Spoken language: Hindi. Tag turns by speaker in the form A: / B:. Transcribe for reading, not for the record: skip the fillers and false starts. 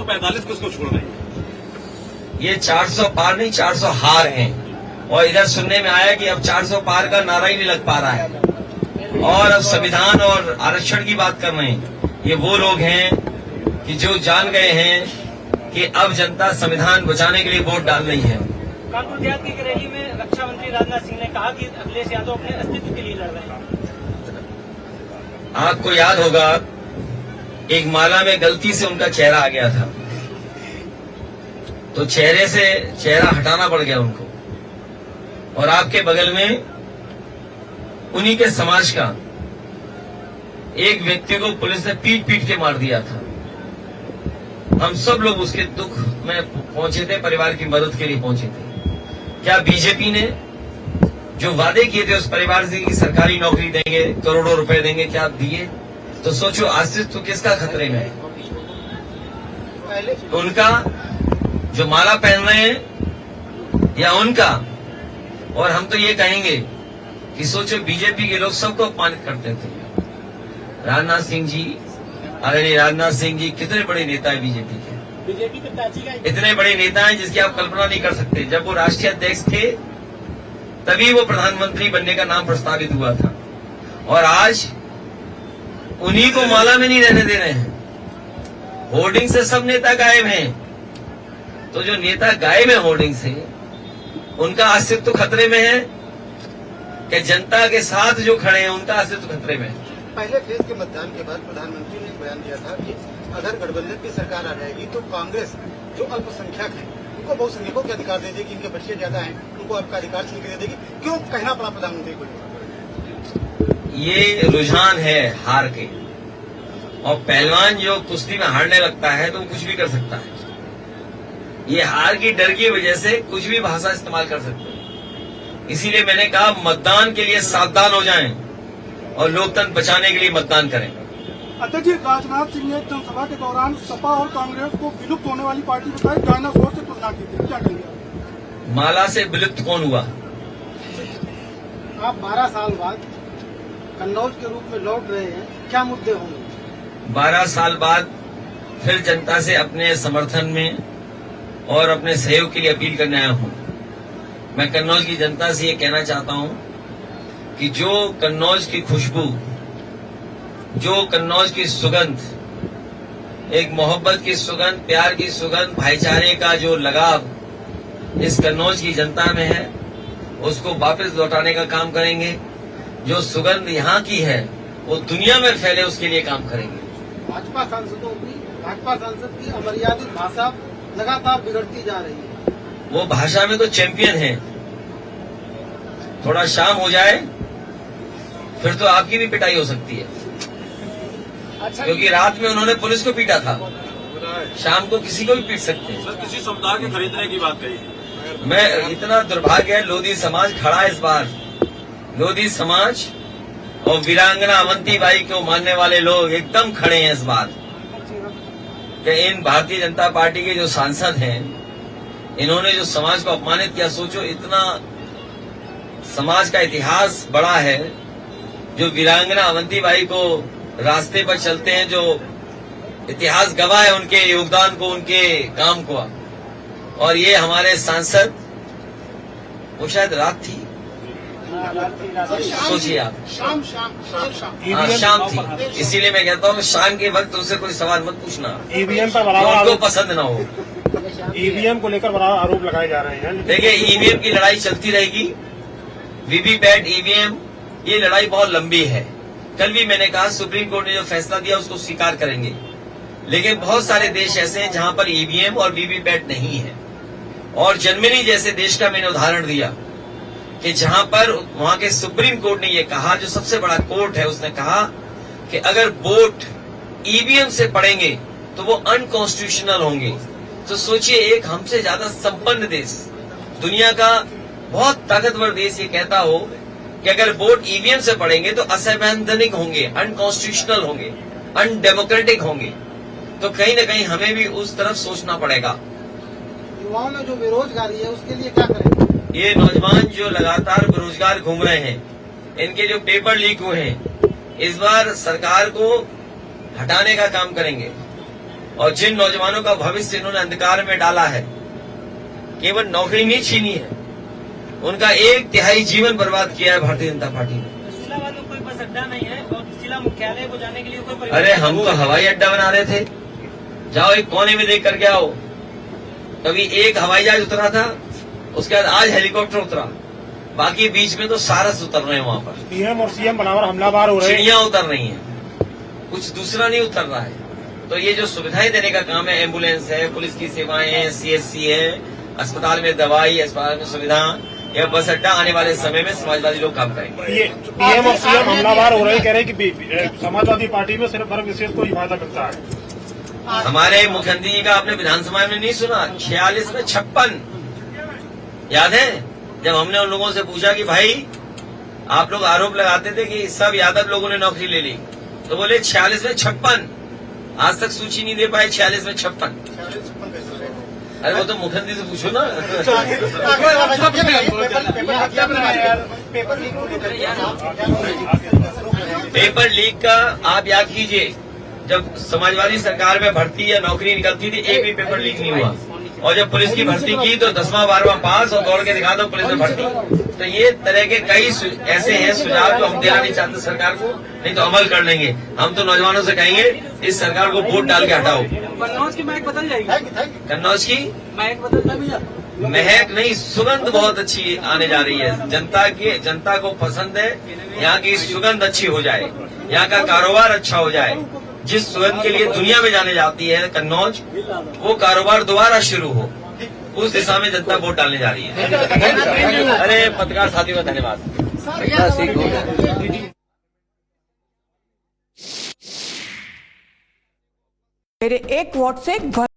A: 445 किसको छोड़ रहे हैं?
B: ये 400 पार नहीं 400 हार हैं। और इधर सुनने में आया कि अब 400 पार का नारा ही नहीं लग पा रहा है और अब संविधान और आरक्षण की बात कर रहे हैं। ये वो लोग हैं कि जो जान गए हैं कि अब जनता संविधान बचाने के लिए वोट डाल रही है।
C: कानपुर देहात की रैली में रक्षा मंत्री राजनाथ सिंह ने कहा कि अखिलेश यादव अपने अस्तित्व के लिए लड़ रहे हैं।
B: आपको याद होगा एक माला में गलती से उनका चेहरा आ गया था, तो चेहरे से चेहरा हटाना पड़ गया उनको। और आपके बगल में उन्हीं के समाज का एक व्यक्ति को पुलिस ने पीट पीट के मार दिया था। हम सब लोग उसके दुख में पहुंचे थे, परिवार की मदद के लिए पहुंचे थे। क्या बीजेपी ने जो वादे किए थे उस परिवार से कि सरकारी नौकरी देंगे, करोड़ों रुपए देंगे, क्या दिए? तो सोचो अस्तित्व किसका खतरे में है? उनका जो माला पहन रहे हैं या उनका? और हम तो ये कहेंगे कि सोचो बीजेपी के लोग सबको अपमानित करते थे। राजनाथ सिंह जी, आदरणीय राजनाथ सिंह जी कितने बड़े नेता है बीजेपी के।
C: बीजेपी के प्राची का
B: इतने बड़े नेता हैं जिसकी आप कल्पना नहीं कर सकते। जब वो राष्ट्रीय अध्यक्ष थे तभी वो प्रधानमंत्री बनने का नाम प्रस्तावित हुआ था और आज उन्हीं को माला में नहीं रहने दे रहे हैं। होर्डिंग से सब नेता गायब हैं। तो जो नेता गायब है होर्डिंग से, उनका अस्तित्व खतरे में है कि जनता के साथ जो खड़े हैं उनका अस्तित्व खतरे में है।
D: पहले फेज के मतदान के बाद प्रधानमंत्री ने बयान दिया था कि अगर गठबंधन की सरकार आ जाएगी तो कांग्रेस जो अल्पसंख्यक है उनको बहुसंख्यकों के अधिकार दे देगी, इनके बच्चे ज्यादा हैं उनको आपका अधिकार छीन के दे देगी। क्यों कहना पड़ा प्रधानमंत्री को?
B: ये रुझान है हार के, और पहलवान जो कुश्ती में हारने लगता है तो वो कुछ भी कर सकता है। ये हार की डर की वजह से कुछ भी भाषा इस्तेमाल कर सकते हैं। इसीलिए मैंने कहा मतदान के लिए सावधान हो जाएं और लोकतंत्र बचाने के लिए मतदान करें।
E: अध्यक्ष जी, राजनाथ सिंह ने जनसभा के दौरान सपा और कांग्रेस को विलुप्त होने वाली पार्टी बताई, डायनासोर से तुलना की थी, क्या कहेंगे?
B: माला से विलुप्त कौन हुआ?
E: आप 12 साल बाद कन्नौज के रूप में लौट रहे हैं, क्या मुद्दे होंगे?
B: 12 साल बाद फिर जनता से अपने समर्थन में और अपने सहयोग के लिए अपील करने आया हूं। मैं कन्नौज की जनता से ये कहना चाहता हूं कि जो कन्नौज की खुशबू, जो कन्नौज की सुगंध, एक मोहब्बत की सुगंध, प्यार की सुगंध, भाईचारे का जो लगाव इस कन्नौज की जनता में है, उसको वापस लौटाने का काम करेंगे। जो सुगंध यहाँ की है वो दुनिया में फैले, उसके लिए काम करेंगे।
E: भाजपा सांसद की अमर्यादित भाषा लगातार बिगड़ती जा रही है।
B: वो भाषा में तो चैंपियन है। थोड़ा शाम हो जाए फिर तो आपकी भी पिटाई हो सकती है, क्योंकि रात में उन्होंने पुलिस को पीटा था, शाम को किसी को भी पीट सकते हैं।
A: सर, किसी समुदाय के खरीदने की बात कही।
B: मैं इतना दुर्भाग्य है, लोधी समाज खड़ा है इस बार। लोधी समाज और वीरांगना अवंतीबाई को मानने वाले लोग एकदम खड़े हैं इस बार कि इन भारतीय जनता पार्टी के जो सांसद हैं, इन्होंने जो समाज को अपमानित किया। सोचो, इतना समाज का इतिहास बड़ा है, जो वीरांगना अवंतीबाई को रास्ते पर चलते हैं, जो इतिहास गवाह है उनके योगदान को, उनके काम को। और ये हमारे सांसद, वो शायद रात थी, सोचिए आप, शाम थी। इसीलिए मैं कहता हूँ शाम के वक्त उनसे कोई सवाल मत पूछना,
F: ईवीएम पर
B: उनको पसंद ना हो।
F: ईवीएम को लेकर बड़ा आरोप लगाए जा रहे हैं।
B: देखिए, ईवीएम की लड़ाई चलती रहेगी। वीवीपैट, ईवीएम, ये लड़ाई बहुत लंबी है। कल भी मैंने कहा सुप्रीम कोर्ट ने जो फैसला दिया उसको स्वीकार करेंगे, लेकिन बहुत सारे देश ऐसे हैं जहां पर ईवीएम और वीवीपैट नहीं है। और जर्मनी जैसे देश का मैंने उदाहरण दिया कि जहां पर वहां के सुप्रीम कोर्ट ने ये कहा, जो सबसे बड़ा कोर्ट है, उसने कहा कि अगर वोट ईवीएम से पड़ेंगे तो वो अनकॉन्स्टिट्यूशनल होंगे। तो सोचिए, एक हमसे ज्यादा संपन्न देश, दुनिया का बहुत ताकतवर देश ये कहता हो कि अगर वोट ईवीएम से पड़ेंगे तो असंवैधानिक होंगे, अनकॉन्स्टिट्यूशनल होंगे, अनडेमोक्रेटिक होंगे। तो कहीं न कहीं हमें भी उस तरफ सोचना पड़ेगा।
E: युवाओं में जो बेरोजगारी है उसके लिए क्या करें?
B: ये नौजवान जो लगातार बेरोजगार घूम रहे हैं, इनके जो पेपर लीक हुए हैं, इस बार सरकार को हटाने का काम करेंगे। और जिन नौजवानों का भविष्य इन्होंने अंधकार में डाला है, केवल नौकरी नहीं छीनी है, उनका 1/3 जीवन बर्बाद किया है भारतीय जनता पार्टी ने।
C: इस्लामाबाद में कोई बस अड्डा नहीं है और जिला मुख्यालय को जाने के लिए कोई परिवहन-
B: अरे हम तो हवाई अड्डा बना रहे थे, जाओ एक कोने में देख करके आओ। कभी एक हवाई जहाज उतरा था, उसके बाद आज हेलीकॉप्टर उतरा, बाकी बीच में तो सारस उतर रहे हैं वहां पर,
F: पीएम और सीएम बराबर हमलावर हो रहे हैं।
B: चिड़िया उतर रही हैं, कुछ दूसरा नहीं उतर रहा है। तो ये जो सुविधाएं देने का काम है, एम्बुलेंस है, पुलिस की सेवाएं हैं, सीएससी है, अस्पताल में दवाई, अस्पताल में सुविधा, यह बस अड्डा आने वाले समय में समाजवादी लोग काम करेंगे।
F: ये पीएम और सीएम हमलावर हो रहे हैं, कह रहे हैं कि समाजवादी पार्टी में सिर्फ वर्ग विशेष को ही फायदा मिलता है।
B: हमारे मुख्यमंत्री जी का आपने विधानसभा में नहीं सुना, 46 में 56, याद है? जब हमने उन लोगों से पूछा कि भाई आप लोग आरोप लगाते थे कि सब यादव लोगों ने नौकरी ले ली, तो बोले 46 में 56, आज तक सूची नहीं दे पाए 46 में 56। अरे वो तो मुख्यमंत्री से पूछो ना। पेपर लीक का आप याद कीजिए, जब समाजवादी सरकार में भर्ती या नौकरी निकलती थी, एक भी पेपर लीक नहीं हुआ। और जब पुलिस की भर्ती की तो 10वां 12वां पास और दौड़ के दिखा दो पुलिस में भर्ती। तो ये तरह के कई ऐसे हैं सुझाव जो हम देना नहीं चाहते सरकार को, नहीं तो अमल कर लेंगे। हम तो नौजवानों से कहेंगे इस सरकार को वोट डाल के हटाओ।
C: कन्नौज की महक बदल जाएगी,
B: कन्नौज की
C: महक बदलना भैया।
B: महक नहीं, सुगंध बहुत अच्छी आने जा रही है। जनता को पसंद है यहाँ की सुगंध अच्छी हो जाए, यहाँ का कारोबार अच्छा हो जाए। जिस सुगंध के लिए दुनिया में जाने जाती है कन्नौज, वो कारोबार दोबारा शुरू हो, उस दिशा में जनता वोट डालने जा रही है। अरे पत्रकार साथियों का धन्यवाद।
G: मेरे एक वोट से